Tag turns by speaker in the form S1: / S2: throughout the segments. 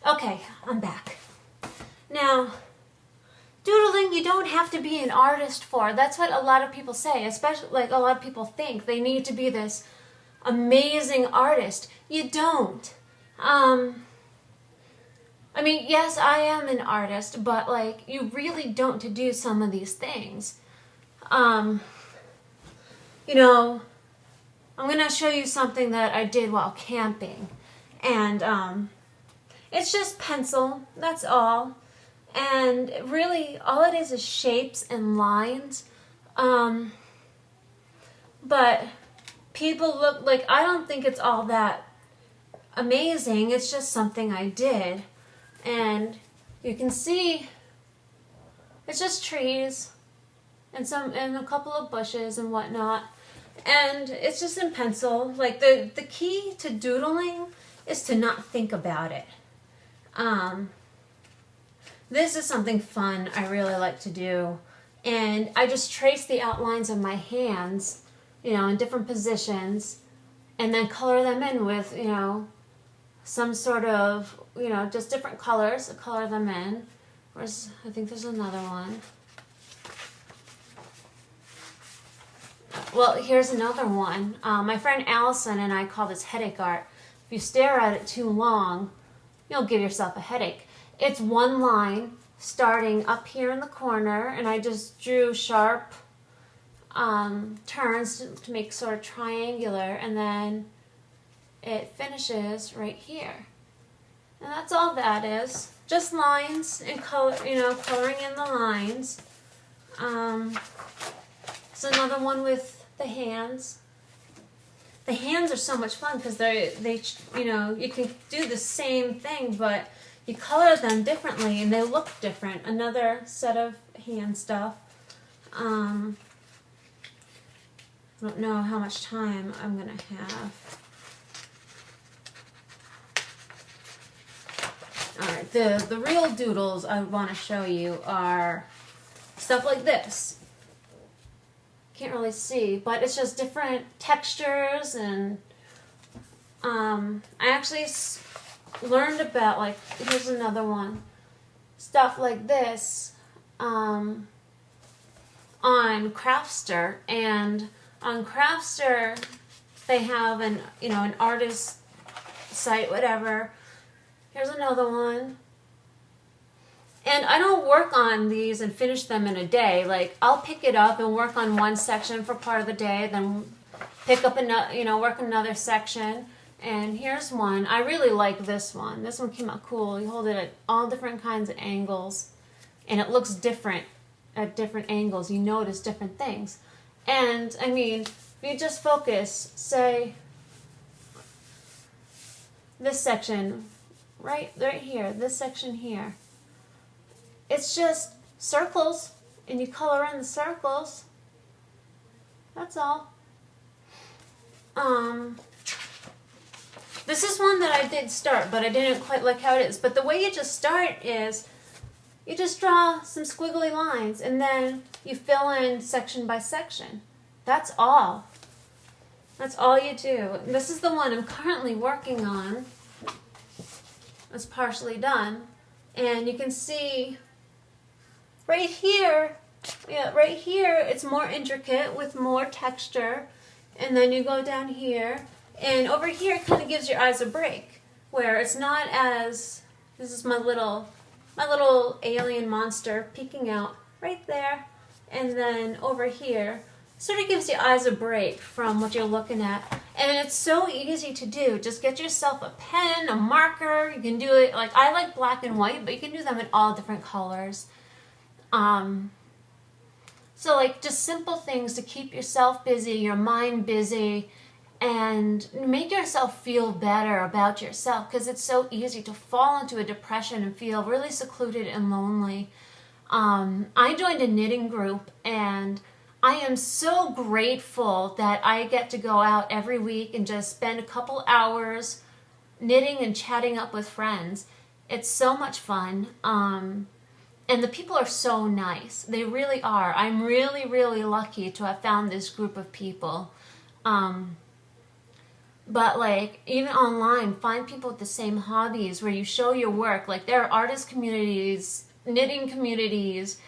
S1: Okay, I'm back. Now, doodling you don't have to be an artist for. That's what a lot of people say, especially like a lot of people think they need to be this amazing artist. You don't. I mean, yes, I am an artist, but like you really don't to do some of these things. You know, I'm gonna show you something that I did while camping, and it's just pencil. That's all. And really, all it is shapes and lines. But people look like, I don't think it's all that amazing. It's just something I did. And you can see it's just trees and a couple of bushes and whatnot. And it's just in pencil. Like the key to doodling is to not think about it. This is something fun I really like to do. And I just trace the outlines of my hands, in different positions, and then color them in with, some sort of, just different colors, color them in. I think there's another one. Well, here's another one. My friend Allison and I call this headache art. If you stare at it too long, you'll give yourself a headache. It's one line starting up here in the corner, and I just drew sharp turns to make sort of triangular, and then it finishes right here. And that's all that is. Just lines and color, coloring in the lines. It's another one with the hands. The hands are so much fun because they you can do the same thing, but you color them differently and they look different. Another set of hand stuff. I don't know how much time I'm going to have. Alright, the real doodles I want to show you are stuff like this. Can't really see, but it's just different textures, and I actually learned about, like, here's another one, stuff like this on Craftster. And on Craftster they have an artist site, whatever. Here's another one. And I don't work on these and finish them in a day. Like, I'll pick it up and work on one section for part of the day, then pick up another, work another section. And here's one. I really like this one. This one came out cool. You hold it at all different kinds of angles, and it looks different at different angles. You notice different things. And, I mean, if you just focus, say, this section, right here, this section here. It's just circles, and you color in the circles. That's all. This is one that I did start, but I didn't quite like how it is. But the way you just start is you just draw some squiggly lines, and then you fill in section by section. That's all. That's all you do. This is the one I'm currently working on. It's partially done. And you can see right here, it's more intricate with more texture. And then you go down here, and over here it kind of gives your eyes a break, where it's not as, this is my little alien monster peeking out right there. And then over here, sort of gives your eyes a break from what you're looking at. And it's so easy to do. Just get yourself a pen, a marker. You can do it, like, I like black and white, but you can do them in all different colors. So, like, just simple things to keep yourself busy, your mind busy, and make yourself feel better about yourself, because it's so easy to fall into a depression and feel really secluded and lonely. I joined a knitting group, and I am so grateful that I get to go out every week and just spend a couple hours knitting and chatting up with friends. It's so much fun. And the people are so nice. They really are. I'm really, really lucky to have found this group of people. But like even online, find people with the same hobbies where you show your work. Like there are artist communities, knitting communities,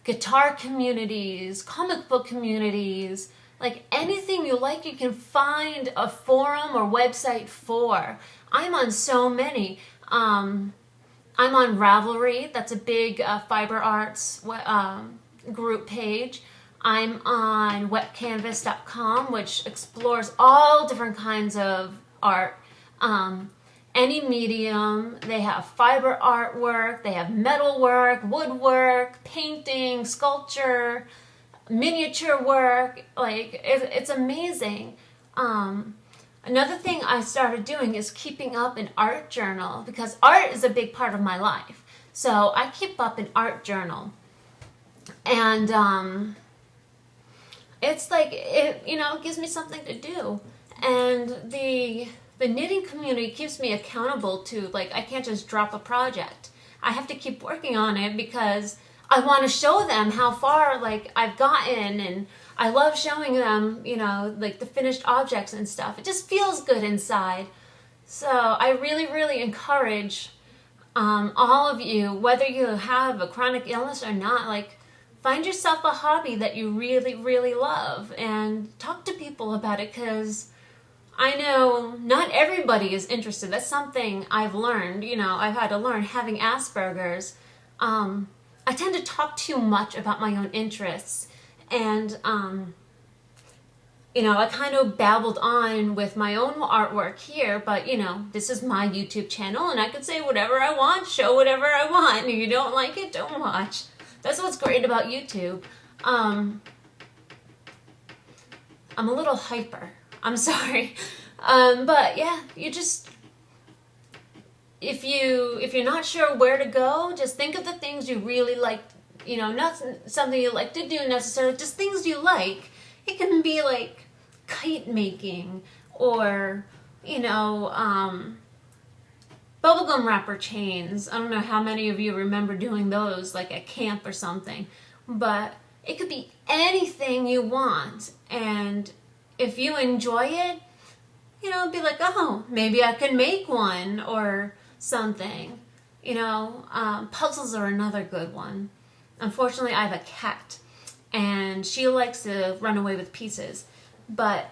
S1: guitar communities, comic book communities, like anything you like, you can find a forum or website for. I'm on so many. I'm on Ravelry, that's a big fiber arts group page. I'm on wetcanvas.com, which explores all different kinds of art. Any medium. They have fiber artwork, they have metal work, woodwork, painting, sculpture, miniature work. Like it's amazing. Another thing I started doing is keeping up an art journal because art is a big part of my life. So I keep up an art journal, and it's like it gives me something to do, and the knitting community keeps me accountable to, like, I can't just drop a project. I have to keep working on it because I want to show them how far, like, I've gotten, and I love showing them, like the finished objects and stuff. It just feels good inside. So I really, really encourage all of you, whether you have a chronic illness or not, like, find yourself a hobby that you really, really love and talk to people about it, because I know not everybody is interested. That's something I've learned. I've had to learn having Asperger's. I tend to talk too much about my own interests, and I kind of babbled on with my own artwork here, but this is my YouTube channel, and I could say whatever I want, show whatever I want. If you don't like it, don't watch. That's what's great about YouTube. I'm a little hyper. I'm sorry. But yeah, you just, if you're not sure where to go, just think of the things you really like, not something you like to do necessarily, just things you like. It can be like kite making or, bubblegum wrapper chains. I don't know how many of you remember doing those like at camp or something, but it could be anything you want. And if you enjoy it, be like, oh, maybe I can make one or something. Puzzles are another good one. Unfortunately, I have a cat, and she likes to run away with pieces. But,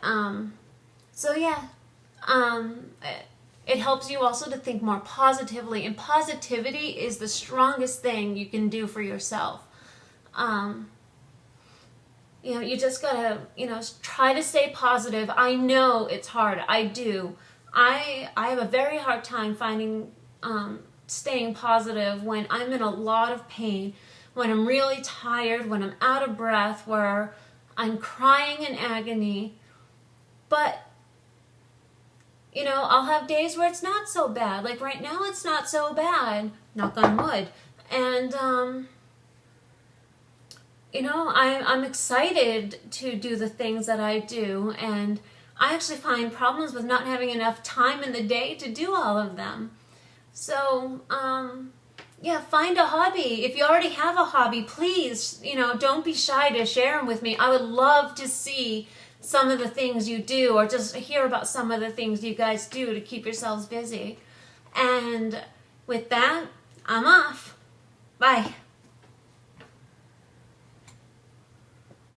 S1: so yeah, it helps you also to think more positively, and positivity is the strongest thing you can do for yourself. You just gotta, try to stay positive. I know it's hard. I do. I have a very hard time staying positive when I'm in a lot of pain, when I'm really tired, when I'm out of breath, where I'm crying in agony. But, I'll have days where it's not so bad. Like right now, it's not so bad. Knock on wood. And, I'm excited to do the things that I do, and I actually find problems with not having enough time in the day to do all of them. So, yeah, find a hobby. If you already have a hobby, please, don't be shy to share them with me. I would love to see some of the things you do, or just hear about some of the things you guys do to keep yourselves busy. And with that, I'm off. Bye.